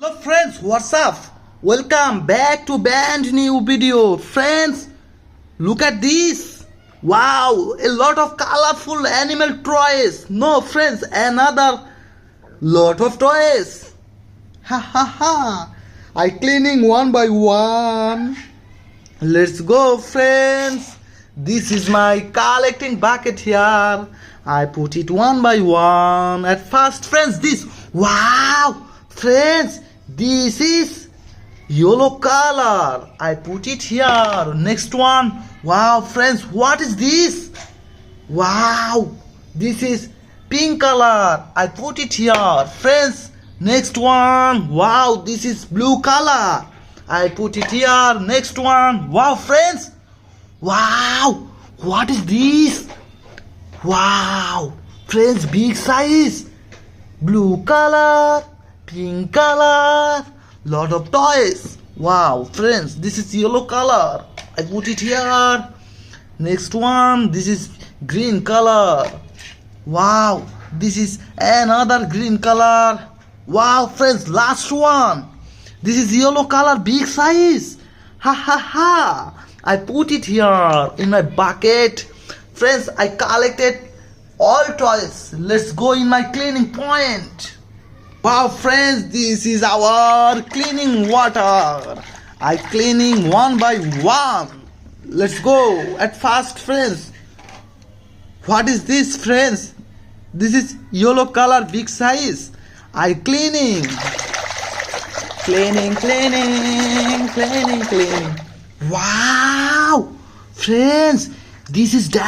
Hello friends, what's up? Welcome back to brand new video. Friends, look at this. Wow, a lot of colorful animal toys. No friends, another lot of toys. Ha ha ha. I cleaning one by one. Let's go friends. This is my collecting bucket here. I put it one by one. At first friends, this. Wow. Friends, this is yellow color. I put it here. Next one. Wow, friends, what is this? Wow, this is pink color. I put it here. Friends, next one. Wow, this is blue color. I put it here. Next one. Wow, friends. Wow, what is this? Wow, friends, big size. Blue color. Pink color, lot of toys. Wow, friends, this is yellow color. I put it here. Next one, this is green color. Wow, this is another green color. Wow, friends, last one. This is yellow color, big size. Ha ha ha. I put it here in my bucket. Friends, I collected all toys. Let's go in my cleaning point. Wow friends, this is our cleaning water. I cleaning one by one. Let's go. At first friends, what is this friends? This is yellow color, big size. I cleaning. Cleaning. Wow friends, this is damn